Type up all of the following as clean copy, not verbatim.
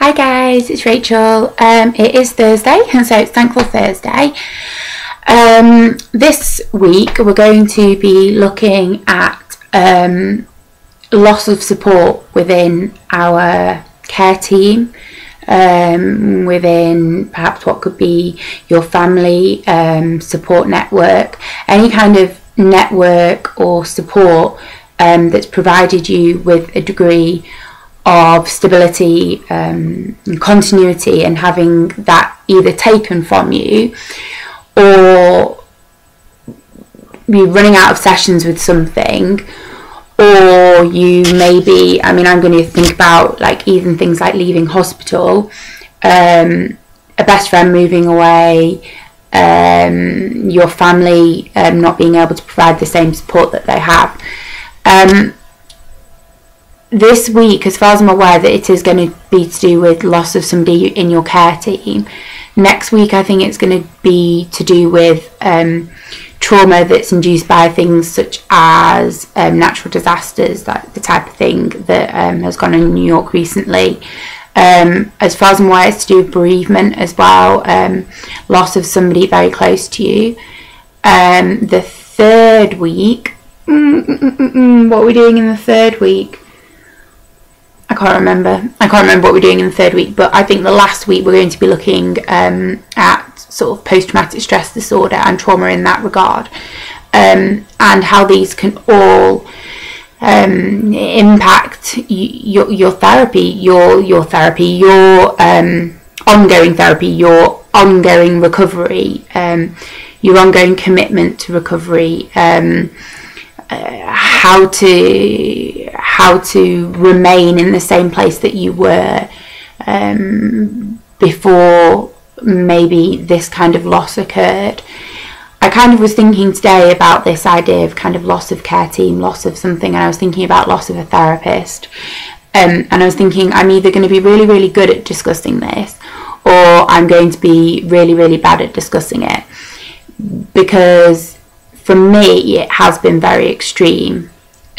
Hi guys, it's Rachel. It is Thursday, and so it's Thankful Thursday. This week we're going to be looking at loss of support within our care team, within perhaps what could be your family support network, any kind of network or support that's provided you with a degree of stability and continuity, and having that either taken from you or you running out of sessions with something, or you maybe, I'm going to think about like even things like leaving hospital, a best friend moving away, your family not being able to provide the same support that they have. This week, as far as I'm aware, that it is going to be to do with loss of somebody in your care team. Next week, I think it's going to be to do with trauma that's induced by things such as natural disasters, like the type of thing that has gone on in New York recently. As far as I'm aware, it's to do with bereavement as well, loss of somebody very close to you. The third week, what are we doing in the third week? I can't remember what we're doing in the third week, but I think the last week we're going to be looking at sort of post-traumatic stress disorder and trauma in that regard, and how these can all impact your therapy, your ongoing therapy, your ongoing recovery, your ongoing commitment to recovery, how to remain in the same place that you were before maybe this kind of loss occurred. I kind of was thinking today about this idea of kind of loss of care team, loss of something, and I was thinking about loss of a therapist, and I was thinking I'm either going to be really, really good at discussing this, or I'm going to be really, really bad at discussing it, because for me it has been very extreme.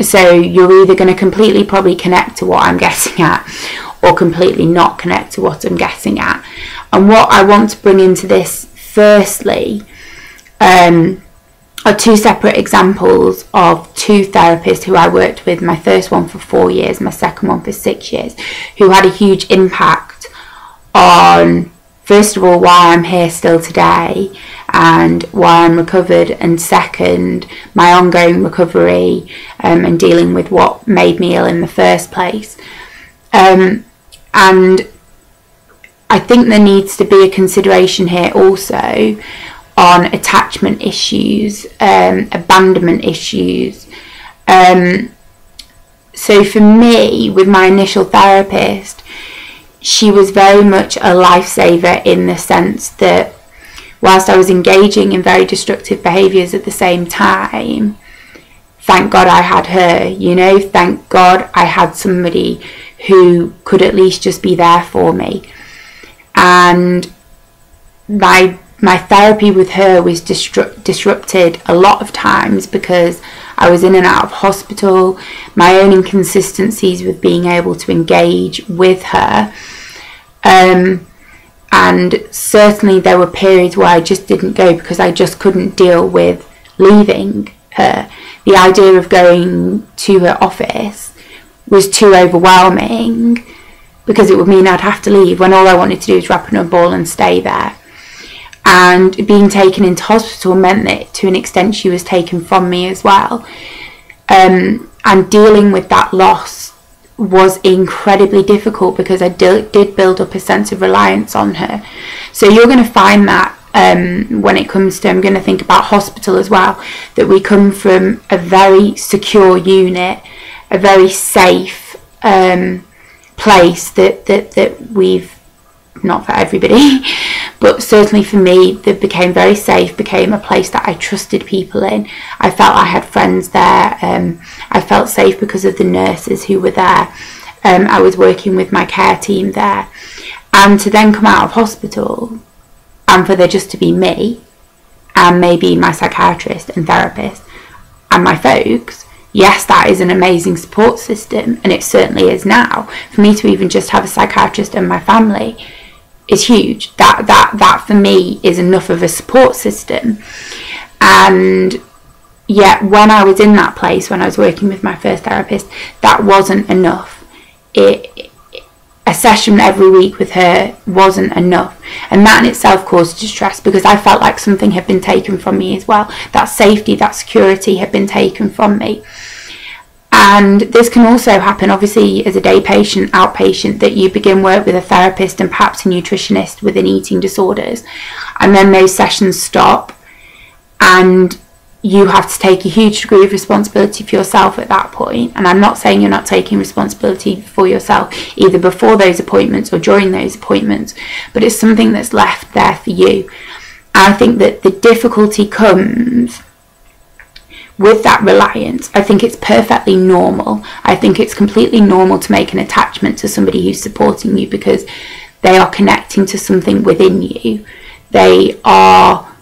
So you're either going to completely probably connect to what I'm getting at, or completely not connect to what I'm getting at. And what I want to bring into this firstly are two separate examples of two therapists who I worked with, my first one for 4 years, my second one for 6 years, who had a huge impact on, first of all, why I'm here still today and why I'm recovered, and second, my ongoing recovery and dealing with what made me ill in the first place. And I think there needs to be a consideration here also on attachment issues, abandonment issues. So for me, with my initial therapist, she was very much a lifesaver in the sense that whilst I was engaging in very destructive behaviours at the same time, thank God I had her, thank God I had somebody who could at least just be there for me. And my therapy with her was disrupted a lot of times because I was in and out of hospital, my own inconsistencies with being able to engage with her. And certainly there were periods where I just didn't go because I just couldn't deal with leaving her. The idea of going to her office was too overwhelming because it would mean I'd have to leave when all I wanted to do was wrap in a ball and stay there. And being taken into hospital meant that to an extent she was taken from me as well. And dealing with that loss was incredibly difficult because I did build up a sense of reliance on her. So you're going to find that when it comes to, I'm going to think about hospital as well, that we come from a very secure unit, a very safe place that we've, not for everybody, but certainly for me, that became very safe, became a place that I trusted people in. I felt I had friends there. I felt safe because of the nurses who were there. I was working with my care team there. And to then come out of hospital and for there just to be me and maybe my psychiatrist and therapist and my folks yes, that is an amazing support system, and it certainly is now. For me to even just have a psychiatrist in my family is huge. That for me is enough of a support system. And yet when I was in that place, when I was working with my first therapist, that wasn't enough. A session every week with her wasn't enough, and that in itself caused distress, because I felt like something had been taken from me as well. That safety, that security had been taken from me. And this can also happen, obviously, as a day patient, outpatient, that you begin work with a therapist and perhaps a nutritionist within eating disorders, and then those sessions stop, and you have to take a huge degree of responsibility for yourself at that point. And I'm not saying you're not taking responsibility for yourself either before those appointments or during those appointments, but it's something that's left there for you. And I think that the difficulty comes with that reliance. I think it's perfectly normal. I think it's completely normal to make an attachment to somebody who's supporting you, because they are connecting to something within you. They are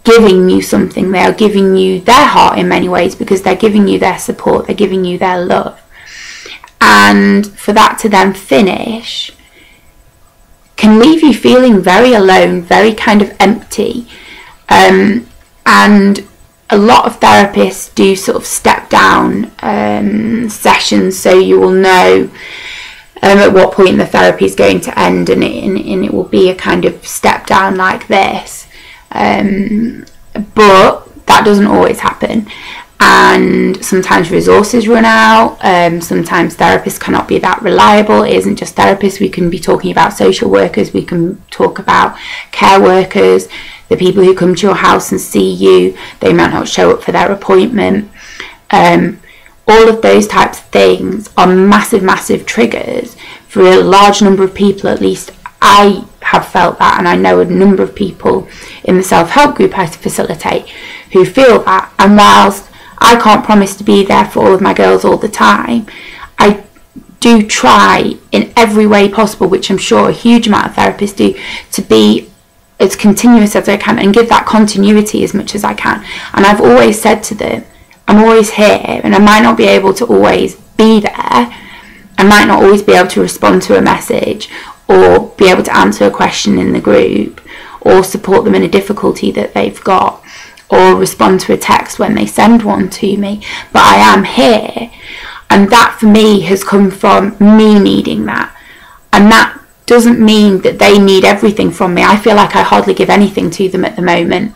giving you something. They are giving you their heart in many ways, because they're giving you their support, they're giving you their love. And for that to then finish can leave you feeling very alone, very kind of empty. And a lot of therapists do sort of step down sessions, so you will know at what point the therapy is going to end, and it will be a kind of step down like this. But that doesn't always happen, and sometimes resources run out. Sometimes therapists cannot be that reliable. It isn't just therapists. We can be talking about social workers, we can talk about care workers, the people who come to your house and see you. They might not show up for their appointment. All of those types of things are massive triggers for a large number of people. At least I have felt that, and I know a number of people in the self-help group I facilitate who feel that. And whilst I can't promise to be there for all of my girls all the time, I do try in every way possible, which I'm sure a huge amount of therapists do, to be as continuous as I can and give that continuity as much as I can. And I've always said to them, I'm always here, and I might not be able to always be there. I might not always be able to respond to a message, or be able to answer a question in the group, or support them in a difficulty that they've got, or respond to a text when they send one to me, but I am here. And that for me has come from me needing that. And that doesn't mean that they need everything from me. I feel like I hardly give anything to them at the moment,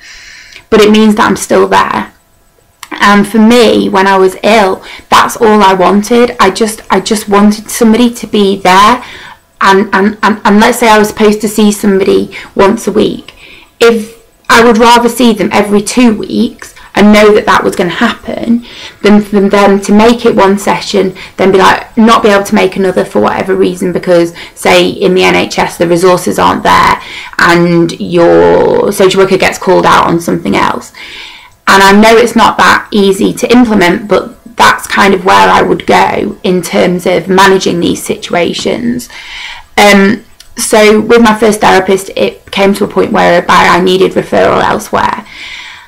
but it means that I'm still there. And for me, when I was ill, that's all I wanted. I just wanted somebody to be there. And let's say I was supposed to see somebody once a week. If I would rather see them every 2 weeks and know that that was going to happen, than for them to make it one session, then be like, not be able to make another for whatever reason, because say in the NHS the resources aren't there and your social worker gets called out on something else. And I know it's not that easy to implement, but that's kind of where I would go in terms of managing these situations. So with my first therapist, it came to a point whereby I needed referral elsewhere.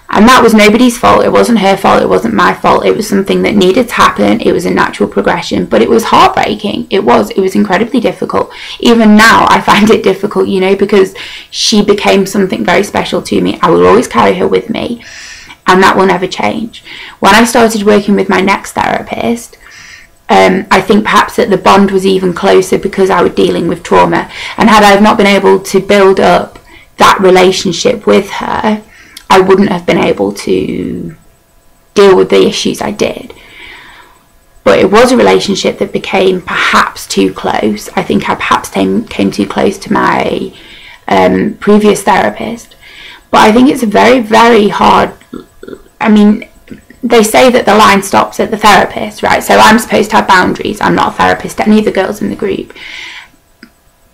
And that was nobody's fault. It wasn't her fault. It wasn't my fault. It was something that needed to happen. It was a natural progression, but it was heartbreaking. It was incredibly difficult. Even now I find it difficult, you know, because she became something very special to me. I will always carry her with me, and that will never change. When I started working with my next therapist, I think perhaps that the bond was even closer because I was dealing with trauma. And had I not been able to build up that relationship with her, I wouldn't have been able to deal with the issues I did. But it was a relationship that became perhaps too close. I think I perhaps came too close to my previous therapist. But I think it's a very, very hard... I mean, they say that the line stops at the therapist, right? So I'm supposed to have boundaries. I'm not a therapist to any of the girls in the group.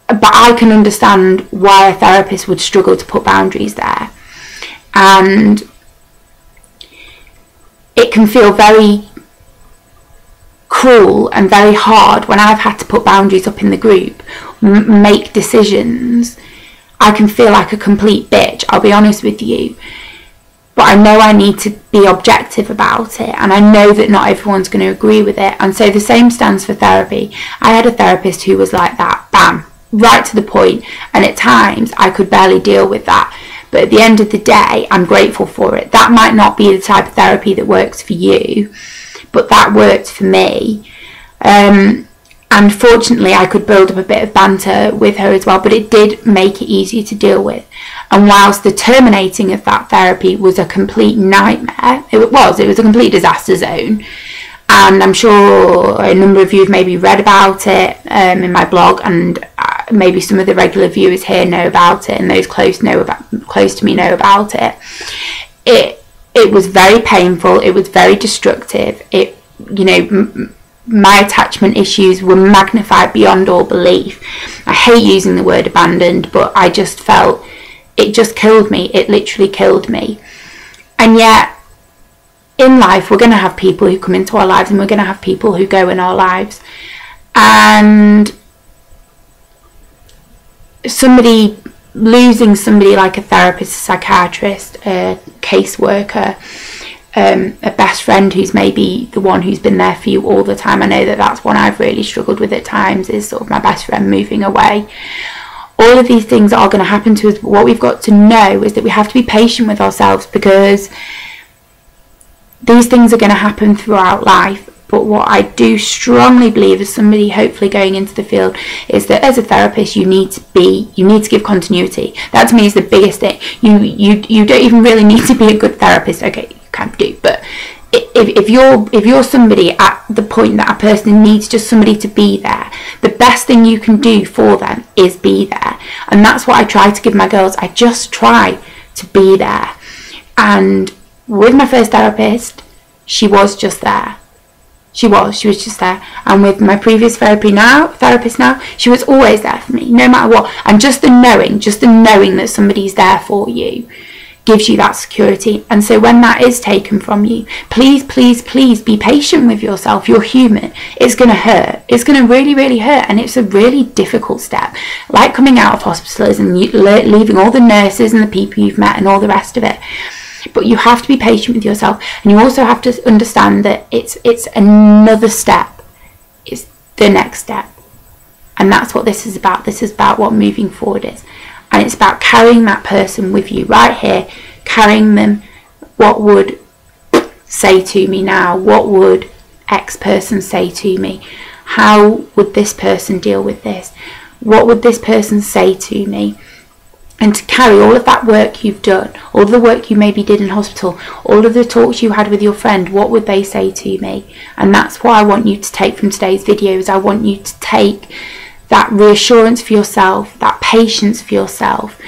But I can understand why a therapist would struggle to put boundaries there. And it can feel very cruel and very hard when I've had to put boundaries up in the group, make decisions. I can feel like a complete bitch, I'll be honest with you. but I know I need to be objective about it, and I know that not everyone's going to agree with it. And so the same stands for therapy. I had a therapist who was like that, bam, right to the point, and at times I could barely deal with that. But at the end of the day, I'm grateful for it. That might not be the type of therapy that works for you, but that worked for me. And fortunately, I could build up a bit of banter with her as well, but it did make it easier to deal with. And whilst the terminating of that therapy was a complete nightmare, it was a complete disaster zone. And I'm sure a number of you have maybe read about it in my blog, and maybe some of the regular viewers here know about it, and those close to me know about it. It was very painful. It was very destructive. My attachment issues were magnified beyond all belief. I hate using the word abandoned, but I just felt it just killed me. It literally killed me. And yet, in life, we're going to have people who come into our lives, and we're going to have people who go in our lives. And losing somebody like a therapist, a psychiatrist, a caseworker, a best friend who's maybe the one who's been there for you all the time. I know that that's one I've really struggled with at times, is sort of my best friend moving away. All of these things are going to happen to us, but what we've got to know is that we have to be patient with ourselves, because these things are going to happen throughout life. But what I do strongly believe, as somebody hopefully going into the field, is that as a therapist you need to give continuity. That to me is the biggest thing. You don't even really need to be a good therapist. Okay, you can do, but if you're somebody at the point that a person needs just somebody to be there, the best thing you can do for them is be there. And that's what I try to give my girls. I just try to be there. And with my first therapist, she was just there. She was just there. And with my previous therapist now, she was always there for me, no matter what. And just the knowing that somebody's there for you gives you that security. And so when that is taken from you, please be patient with yourself. You're human. It's going to hurt. It's going to really, really hurt. And it's a really difficult step. Like coming out of hospitals and leaving all the nurses and the people you've met and all the rest of it. But you have to be patient with yourself, and you also have to understand that it's another step. It's the next step. And that's what this is about. This is about what moving forward is. And it's about carrying that person with you right here, carrying them. What would say to me now? What would X person say to me? How would this person deal with this? What would this person say to me? And to carry all of that work you've done, all of the work you maybe did in hospital, all of the talks you had with your friend, what would they say to me? And that's what I want you to take from today's videos. I want you to take that reassurance for yourself, that patience for yourself,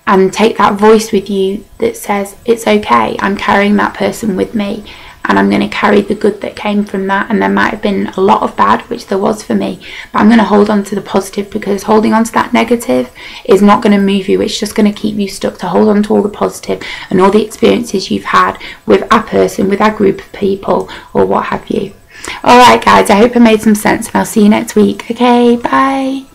and take that voice with you that says, it's okay, I'm carrying that person with me, and I'm going to carry the good that came from that. And there might have been a lot of bad, which there was for me, but I'm going to hold on to the positive, because holding on to that negative is not going to move you. It's just going to keep you stuck. To hold on to all the positive and all the experiences you've had with a person, with a group of people, or what have you. Alright guys, I hope I made some sense, and I'll see you next week. Okay, bye.